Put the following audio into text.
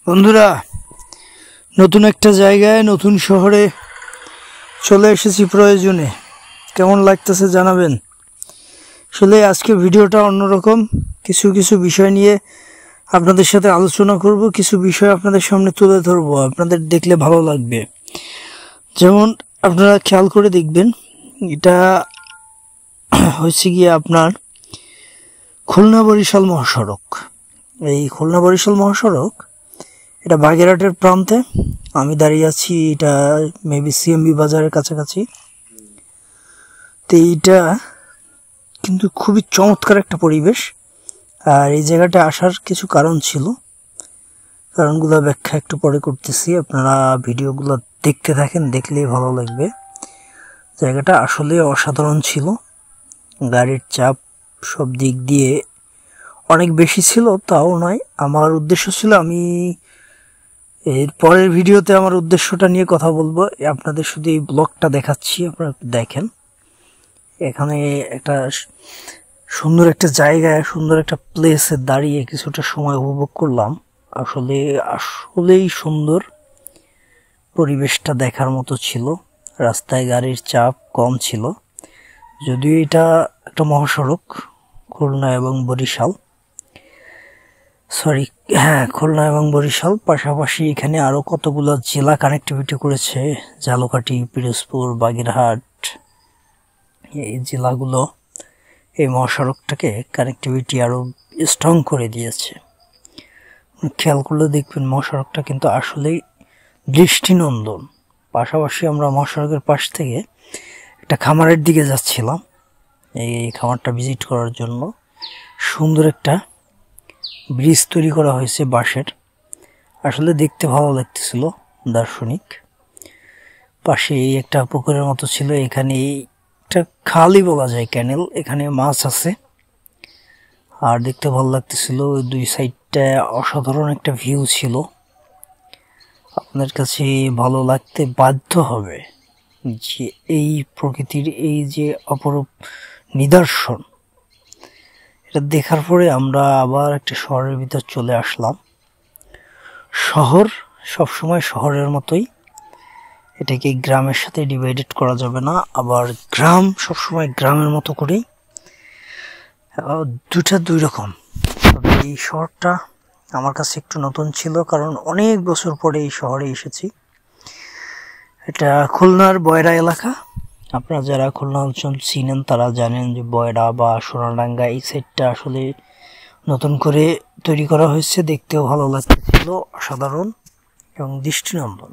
বন্ধুরা, নতুন একটা জায়গায় নতুন শহরে চলে এসেছি প্রয়োজনে। কেমন লাগতেছে জানাবেন। আসলে আজকে ভিডিওটা অন্যরকম, কিছু কিছু বিষয় নিয়ে আপনাদের সাথে আলোচনা করব, কিছু বিষয় আপনাদের সামনে তুলে ধরবো, আপনাদের দেখলে ভালো লাগবে। যেমন আপনারা খেয়াল করে দেখবেন, এটা হচ্ছে গিয়ে আপনার খুলনা বরিশাল মহাসড়ক। এই খুলনা বরিশাল মহাসড়ক, এটা বাগেরহাটের প্রান্তে আমি দাঁড়িয়ে আছি। এটা মেবি সিএমবি বাজারের কাছাকাছি। তো এইটা কিন্তু খুবই চমৎকার একটা পরিবেশ। আর এই জায়গাটা আসার কিছু কারণ ছিল, কারণগুলো ব্যাখ্যা একটু পরে করতেছি। আপনারা ভিডিওগুলো দেখতে থাকেন, দেখলেই ভালো লাগবে। জায়গাটা আসলে অসাধারণ ছিল। গাড়ির চাপ সব দিক দিয়ে অনেক বেশি ছিল, তাও নয়। আমার উদ্দেশ্য ছিল, আমি এর পরের ভিডিওতে আমার উদ্দেশ্যটা নিয়ে কথা বলবো। আপনাদের শুধু এই ব্লগটা দেখাচ্ছি, আপনারা দেখেন। এখানে একটা সুন্দর একটা জায়গায়, সুন্দর একটা প্লেসে দাঁড়িয়ে কিছুটা সময় উপভোগ করলাম। আসলেই সুন্দর, পরিবেশটা দেখার মতো ছিল। রাস্তায় গাড়ির চাপ কম ছিল, যদিও এটা একটা মহাসড়ক, খুলনা এবং বরিশাল, খুলনা এবং বরিশাল। পাশাপাশি এখানে আরো কতগুলো জেলা কানেক্টিভিটি করেছে, ঝালকাঠি, পিরোজপুর, বাগেরহাট। এই জেলাগুলো এই মহাসড়কটাকে কানেক্টিভিটি আরো স্ট্রং করে দিয়েছে। খেয়াল করলে দেখবেন মহাসড়কটা কিন্তু আসলেই দৃষ্টিনন্দন। পাশাপাশি আমরা মহাসড়কের পাশ থেকে একটা খামারের দিকে যাচ্ছিলাম, এই খামারটা ভিজিট করার জন্য। সুন্দর একটা ব্রিজ তৈরি করা হয়েছে বাঁশের, আসলে দেখতে ভালো লাগতেছিল, দার্শনিক। পাশে একটা পুকুরের মতো ছিল, এখানে একটা খালই বলা যায়, ক্যানেল। এখানে মাছ আছে আর দেখতে ভালো লাগতেছিল। দুই সাইডটা অসাধারণ একটা ভিউ ছিল। আপনার কাছে ভালো লাগতে বাধ্য হবে যে এই প্রকৃতির এই যে অপরূপ নিদর্শন, এটা দেখার পরে আমরা আবার একটা শহরের ভিতর চলে আসলাম। শহর সবসময় শহরের মতোই, এটাকে গ্রামের সাথে ডিভাইডেড করা যাবে না। আবার গ্রাম সবসময় গ্রামের মতো করেই, দুটা দুই রকম। তবে এই শহরটা আমার কাছে একটু নতুন ছিল, কারণ অনেক বছর পরে এই শহরে এসেছি। এটা খুলনার বয়রা এলাকা। আপনারা যারা খুলনা অঞ্চল চিনেন তারা জানেন যে বয়রা বা সোনাডাঙ্গা এই সাইডটা আসলে নতুন করে তৈরি করা হয়েছে। দেখতেও ভালো লাগতেছিল, অসাধারণ এবং দৃষ্টিনন্দন।